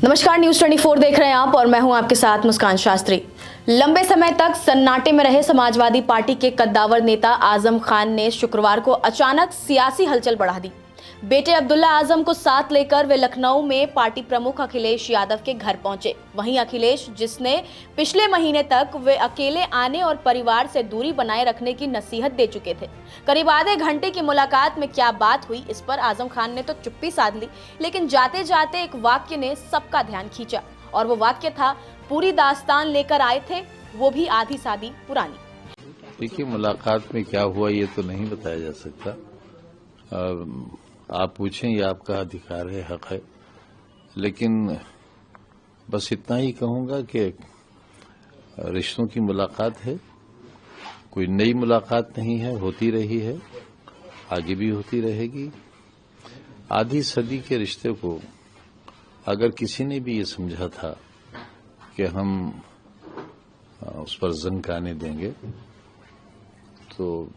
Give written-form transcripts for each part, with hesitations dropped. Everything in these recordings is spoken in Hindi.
नमस्कार, न्यूज 24 देख रहे हैं आप और मैं हूं आपके साथ मुस्कान शास्त्री। लंबे समय तक सन्नाटे में रहे समाजवादी पार्टी के कद्दावर नेता आजम खान ने शुक्रवार को अचानक सियासी हलचल बढ़ा दी। बेटे अब्दुल्ला आजम को साथ लेकर वे लखनऊ में पार्टी प्रमुख अखिलेश यादव के घर पहुंचे। वहीं अखिलेश, जिसने पिछले महीने तक वे अकेले आने और परिवार से दूरी बनाए रखने की नसीहत दे चुके थे। करीब आधे घंटे की मुलाकात में क्या बात हुई, इस पर आजम खान ने तो चुप्पी साध ली, लेकिन जाते जाते एक वाक्य ने सबका ध्यान खींचा और वो वाक्य था, पूरी दास्तान लेकर आए थे, वो भी आधी सादी पुरानी। देखिए, मुलाकात में क्या हुआ ये तो नहीं बताया जा सकता। आप पूछें, ये आपका अधिकार है, हक है, लेकिन बस इतना ही कहूंगा कि रिश्तों की मुलाकात है, कोई नई मुलाकात नहीं है, होती रही है, आगे भी होती रहेगी। आधी सदी के रिश्ते को अगर किसी ने भी ये समझा था कि हम उस पर जंग आने देंगे तो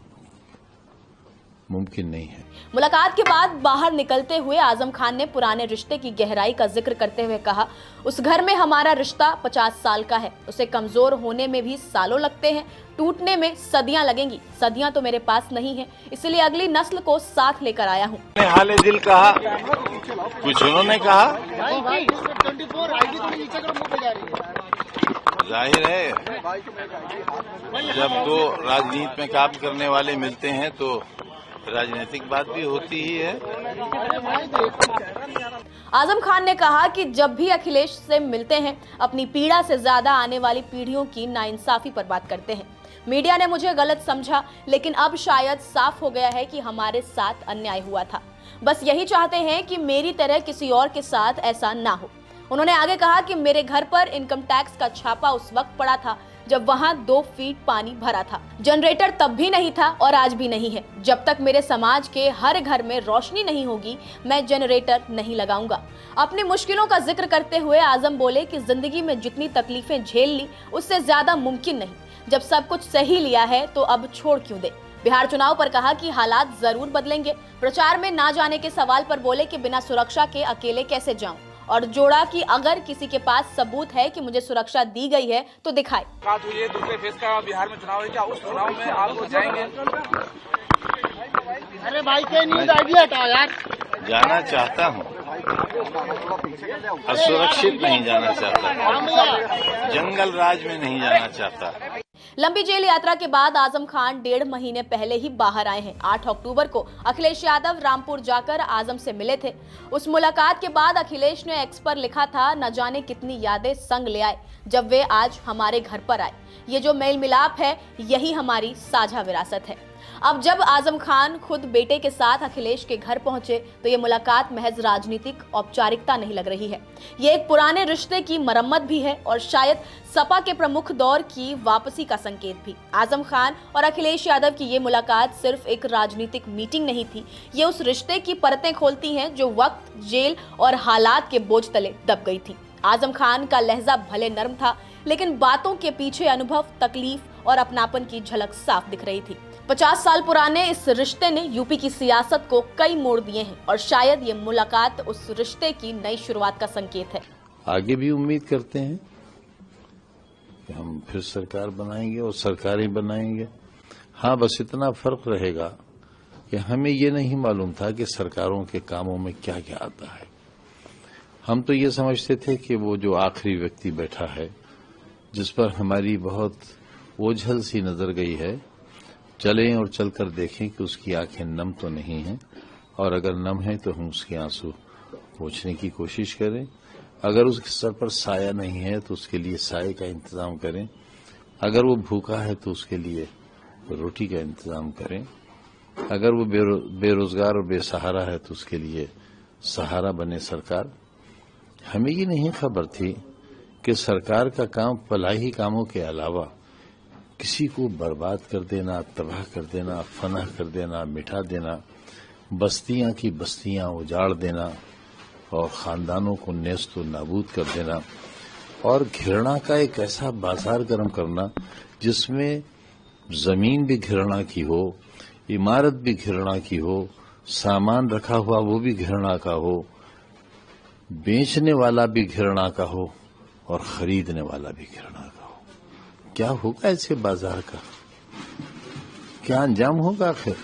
मुमकिन नहीं है। मुलाकात के बाद बाहर निकलते हुए आजम खान ने पुराने रिश्ते की गहराई का जिक्र करते हुए कहा, उस घर में हमारा रिश्ता 50 साल का है, उसे कमजोर होने में भी सालों लगते हैं, टूटने में सदियां लगेंगी। सदियां तो मेरे पास नहीं है, इसलिए अगली नस्ल को साथ लेकर आया हूँ। हाल दिल कहा, कुछ उन्होंने कहा, जाहिर है जब दो राजनीति में काम करने वाले मिलते हैं तो राजनीतिक बात भी होती ही है। आजम खान ने कहा कि जब भी अखिलेश से मिलते हैं, अपनी पीड़ा से ज्यादा आने वाली पीढ़ियों की नाइंसाफी पर बात करते हैं। मीडिया ने मुझे गलत समझा, लेकिन अब शायद साफ हो गया है कि हमारे साथ अन्याय हुआ था। बस यही चाहते हैं कि मेरी तरह किसी और के साथ ऐसा ना हो। उन्होंने आगे कहा कि मेरे घर पर इनकम टैक्स का छापा उस वक्त पड़ा था जब वहां 2 फीट पानी भरा था। जनरेटर तब भी नहीं था और आज भी नहीं है। जब तक मेरे समाज के हर घर में रोशनी नहीं होगी, मैं जनरेटर नहीं लगाऊंगा। अपनी मुश्किलों का जिक्र करते हुए आजम बोले कि जिंदगी में जितनी तकलीफें झेल ली, उससे ज्यादा मुमकिन नहीं। जब सब कुछ सही लिया है तो अब छोड़ क्यों दे। बिहार चुनाव पर कहा कि हालात जरूर बदलेंगे। प्रचार में ना जाने के सवाल पर बोले कि बिना सुरक्षा के अकेले कैसे जाऊं, और जोड़ा कि अगर किसी के पास सबूत है कि मुझे सुरक्षा दी गई है तो दिखाए। बात हुई है, दूसरे फेज का बिहार में चुनाव है, क्या उस चुनाव में आप जाएंगे? अरे भाई के नींद आइडिया हटाओ यार। जाना चाहता हूँ, असुरक्षित नहीं जाना चाहता, जंगल राज में नहीं जाना चाहता। लंबी जेल यात्रा के बाद आजम खान 1.5 महीने पहले ही बाहर आए हैं। 8 अक्टूबर को अखिलेश यादव रामपुर जाकर आजम से मिले थे। उस मुलाकात के बाद अखिलेश ने एक्स पर लिखा था, न जाने कितनी यादें संग ले आए जब वे आज हमारे घर पर आए। ये जो मेल मिलाप है, यही हमारी साझा विरासत है। अब जब आजम खान खुद बेटे के साथ अखिलेश के घर पहुंचे तो ये मुलाकात महज राजनीतिक औपचारिकता नहीं लग रही है। ये एक पुराने रिश्ते की मरम्मत भी है और शायद सपा के प्रमुख दौर की वापसी का संकेत भी। आजम खान और अखिलेश यादव की ये मुलाकात सिर्फ एक राजनीतिक मीटिंग नहीं थी, ये उस रिश्ते की परतें खोलती हैं जो वक्त, जेल और हालात के बोझ तले दब गई थी। आजम खान का लहजा भले नर्म था, लेकिन बातों के पीछे अनुभव, तकलीफ और अपनापन की झलक साफ दिख रही थी। 50 साल पुराने इस रिश्ते ने यूपी की सियासत को कई मोड़ दिए हैं और शायद ये मुलाकात उस रिश्ते की नई शुरुआत का संकेत है। आगे भी उम्मीद करते हैं कि हम फिर सरकार बनाएंगे और सरकारें बनाएंगे। हाँ, बस इतना फर्क रहेगा कि हमें ये नहीं मालूम था कि सरकारों के कामों में क्या क्या आता है। हम तो ये समझते थे कि वो जो आखिरी व्यक्ति बैठा है, जिस पर हमारी बहुत ओझल सी नजर गई है, चलें और चलकर देखें कि उसकी आंखें नम तो नहीं हैं, और अगर नम है तो हम उसके आंसू पोंछने की कोशिश करें। अगर उसके सर पर साया नहीं है तो उसके लिए साये का इंतजाम करें। अगर वो भूखा है तो उसके लिए रोटी का इंतजाम करें। अगर वो बेरोजगार और बेसहारा है तो उसके लिए सहारा बने सरकार। हमें ये नहीं खबर थी कि सरकार का काम फलाही कामों के अलावा किसी को बर्बाद कर देना, तबाह कर देना, फना कर देना, मिटा देना, बस्तियां की बस्तियां उजाड़ देना और खानदानों को नेस्त नाबूद कर देना, और घृणा का एक ऐसा बाजार गर्म करना जिसमें जमीन भी घृणा की हो, इमारत भी घृणा की हो, सामान रखा हुआ वो भी घृणा का हो, बेचने वाला भी घृणा का हो और खरीदने वाला भी घृणा का हो। क्या होगा ऐसे बाजार का, क्या अंजाम होगा आखिर?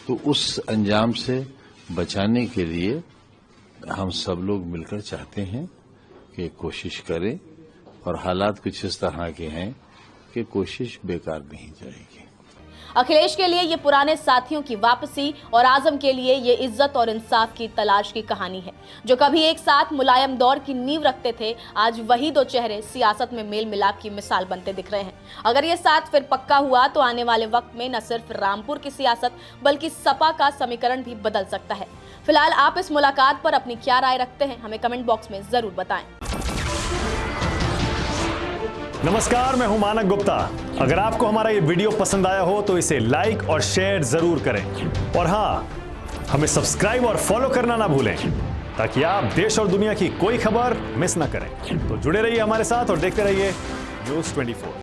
तो उस अंजाम से बचाने के लिए हम सब लोग मिलकर चाहते हैं कि कोशिश करें, और हालात कुछ इस तरह के हैं कि कोशिश बेकार नहीं जाएगी। अखिलेश के लिए ये पुराने साथियों की वापसी और आजम के लिए ये इज्जत और इंसाफ की तलाश की कहानी है। जो कभी एक साथ मुलायम दौर की नींव रखते थे, आज वही दो चेहरे सियासत में मेल मिलाप की मिसाल बनते दिख रहे हैं। अगर ये साथ फिर पक्का हुआ तो आने वाले वक्त में न सिर्फ रामपुर की सियासत बल्कि सपा का समीकरण भी बदल सकता है। फिलहाल आप इस मुलाकात पर अपनी क्या राय रखते हैं, हमें कमेंट बॉक्स में जरूर बताएं। नमस्कार, मैं हूं मानक गुप्ता। अगर आपको हमारा ये वीडियो पसंद आया हो तो इसे लाइक और शेयर जरूर करें, और हां, हमें सब्सक्राइब और फॉलो करना ना भूलें ताकि आप देश और दुनिया की कोई खबर मिस ना करें। तो जुड़े रहिए हमारे साथ और देखते रहिए न्यूज़ 24।